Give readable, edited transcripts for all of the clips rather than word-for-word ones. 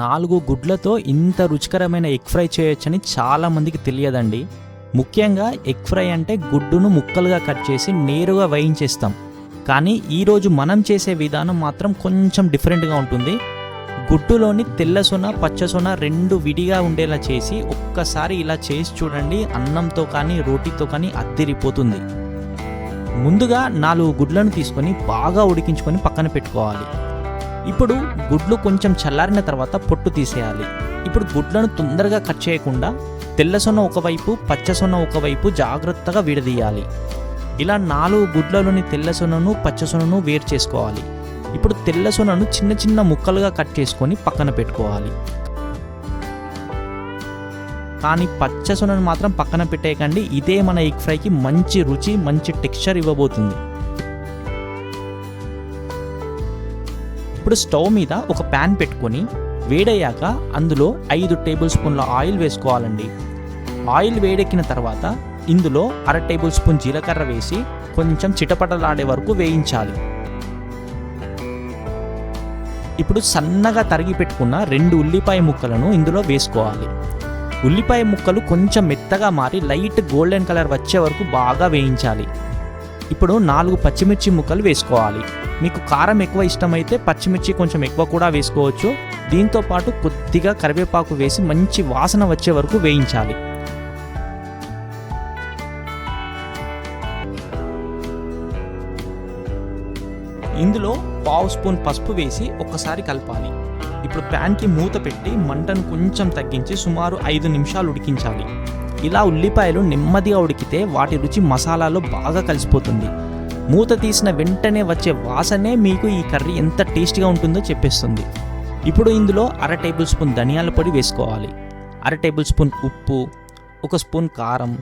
4 గుడ్లతో ఇంత రుచికరమైన egg fry చేయొచ్చని చాలామందికి తెలియదండి. ముఖ్యంగా ఎగ్ ఫ్రై అంటే గుడ్డును ముక్కలుగా కట్ చేసి నేరుగా వేయించేస్తాం. కానీ ఈరోజు మనం చేసే విధానం మాత్రం కొంచెం డిఫరెంట్గా ఉంటుంది. గుడ్డులోని తెల్ల సొన పచ్చ సొన 2 విడిగా ఉండేలా చేసి ఒక్కసారి ఇలా చేసి చూడండి. అన్నంతో కానీ రోటీతో కానీ అద్దిరిపోతుంది. ముందుగా 4 గుడ్లను తీసుకొని బాగా ఉడికించుకొని పక్కన పెట్టుకోవాలి. ఇప్పుడు గుడ్లు కొంచెం చల్లారిన తర్వాత పొట్టు తీసేయాలి. ఇప్పుడు గుడ్లను తొందరగా కట్ చేయకుండా తెల్ల సొన ఒకవైపు పచ్చ సొన ఒకవైపు జాగ్రత్తగా విడదీయాలి. ఇలా 4 గుడ్లలోని తెల్ల సొనను పచ్చ సొనను వేరు చేసుకోవాలి. ఇప్పుడు తెల్ల సొనను చిన్న చిన్న ముక్కలుగా కట్ చేసుకొని పక్కన పెట్టుకోవాలి. కానీ పచ్చ సొనను మాత్రం పక్కన పెట్టేయకండి. ఇదే మన ఎగ్ ఫ్రైకి మంచి రుచి మంచి టెక్స్చర్ ఇవ్వబోతుంది. ఇప్పుడు స్టవ్ మీద ఒక ప్యాన్ పెట్టుకొని వేడయ్యాక అందులో 5 టేబుల్ స్పూన్ల ఆయిల్ వేసుకోవాలండి. ఆయిల్ వేడెక్కిన తర్వాత ఇందులో 1/2 టేబుల్ స్పూన్ జీలకర్ర వేసి కొంచెం చిటపటలాడే వరకు వేయించాలి. ఇప్పుడు సన్నగా తరిగి పెట్టుకున్న 2 ఉల్లిపాయ ముక్కలను ఇందులో వేసుకోవాలి. ఉల్లిపాయ ముక్కలు కొంచెం మెత్తగా మారి లైట్ గోల్డెన్ కలర్ వచ్చే వరకు బాగా వేయించాలి. ఇప్పుడు 4 పచ్చిమిర్చి ముక్కలు వేసుకోవాలి. మీకు కారం ఎక్కువ ఇష్టమైతే పచ్చిమిర్చి కొంచెం ఎక్కువ కూడా వేసుకోవచ్చు. దీంతో పాటు కొద్దిగా కరివేపాకు వేసి మంచి వాసన వచ్చే వరకు వేయించాలి. ఇందులో 1/2 స్పూన్ పసుపు వేసి ఒక్కసారి కలపాలి. ఇప్పుడు ప్యాన్కి మూత పెట్టి మంటను కొంచెం తగ్గించి సుమారు 5 నిమిషాలు ఉడికించాలి. ఇలా ఉల్లిపాయలు నెమ్మదిగా ఉడికితే వాటి రుచి మసాలాలో బాగా కలిసిపోతుంది. మూత తీసిన వెంటనే వచ్చే వాసనే మీకు ఈ కర్రీ ఎంత టేస్టీగా ఉంటుందో చెప్పేస్తుంది. ఇప్పుడు ఇందులో 1/2 టేబుల్ స్పూన్ ధనియాల పొడి వేసుకోవాలి. 1/2 టేబుల్ స్పూన్ ఉప్పు, 1 స్పూన్ కారం,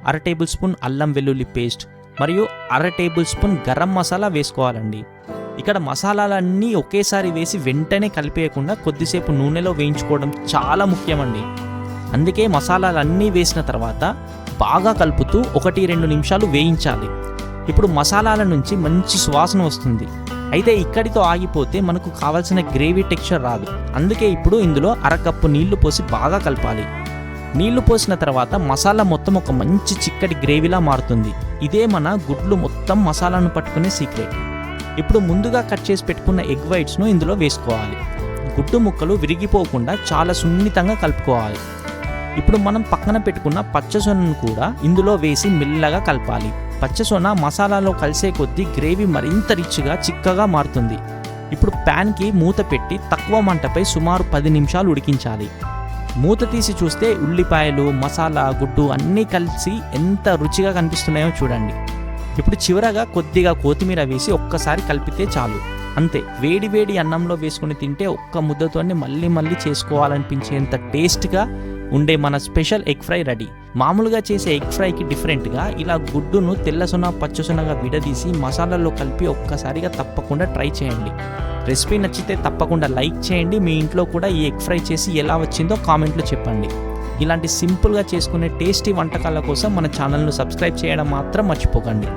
1/2 టేబుల్ స్పూన్ అల్లం వెల్లుల్లి పేస్ట్ మరియు 1/2 టేబుల్ స్పూన్ గరం మసాలా వేసుకోవాలండి. ఇక్కడ మసాలాలన్నీ ఒకేసారి వేసి వెంటనే కలిపేయకుండా కొద్దిసేపు నూనెలో వేయించుకోవడం చాలా ముఖ్యమండి. అందుకే మసాలాలన్నీ వేసిన తర్వాత బాగా కలుపుతూ 1-2 నిమిషాలు వేయించాలి. ఇప్పుడు మసాలాల నుంచి మంచి సువాసన వస్తుంది. అయితే ఇక్కడితో ఆగిపోతే మనకు కావాల్సిన గ్రేవీ టెక్స్చర్ రాదు. అందుకే ఇప్పుడు ఇందులో 1/2 కప్పు నీళ్లు పోసి బాగా కలపాలి. నీళ్లు పోసిన తర్వాత మసాలా మొత్తం ఒక మంచి చిక్కటి గ్రేవీలా మారుతుంది. ఇదే మన గుడ్లు మొత్తం మసాలాను పట్టుకునే సీక్రెట్. ఇప్పుడు ముందుగా కట్ చేసి పెట్టుకున్న ఎగ్ వైట్స్ను ఇందులో వేసుకోవాలి. గుడ్డు ముక్కలు విరిగిపోకుండా చాలా సున్నితంగా కలుపుకోవాలి. ఇప్పుడు మనం పక్కన పెట్టుకున్న పచ్చసొనను కూడా ఇందులో వేసి మెల్లగా కలపాలి. పచ్చసొన మసాలాలో కలిసే కొద్దీ గ్రేవీ మరింత రిచ్గా చిక్కగా మారుతుంది. ఇప్పుడు ప్యాన్కి మూత పెట్టి తక్కువ మంటపై సుమారు 10 నిమిషాలు ఉడికించాలి. మూత తీసి చూస్తే ఉల్లిపాయలు మసాలా గుడ్డు అన్నీ కలిసి ఎంత రుచిగా కనిపిస్తున్నాయో చూడండి. ఇప్పుడు చివరగా కొద్దిగా కొత్తిమీర వేసి ఒక్కసారి కలిపితే చాలు. అంతే, వేడి వేడి అన్నంలో వేసుకుని తింటే ఒక్క ముద్దతోనే మళ్ళీ మళ్ళీ చేసుకోవాలనిపించేంత టేస్ట్గా ఉండే మన స్పెషల్ ఎగ్ ఫ్రై రెడీ. మామూలుగా చేసే ఎగ్ ఫ్రైకి డిఫరెంట్గా ఇలా గుడ్డును తెల్లసొన పచ్చసొనగా విడదీసి మసాలాలో కలిపి ఒక్కసారిగా తప్పకుండా ట్రై చేయండి. రెసిపీ నచ్చితే తప్పకుండా లైక్ చేయండి. మీ ఇంట్లో కూడా ఈ ఎగ్ ఫ్రై చేసి ఎలా వచ్చిందో కామెంట్లో చెప్పండి. ఇలాంటి సింపుల్గా చేసుకునే టేస్టీ వంటకాల కోసం మన ఛానల్ను సబ్స్క్రైబ్ చేయడం మాత్రం మర్చిపోకండి.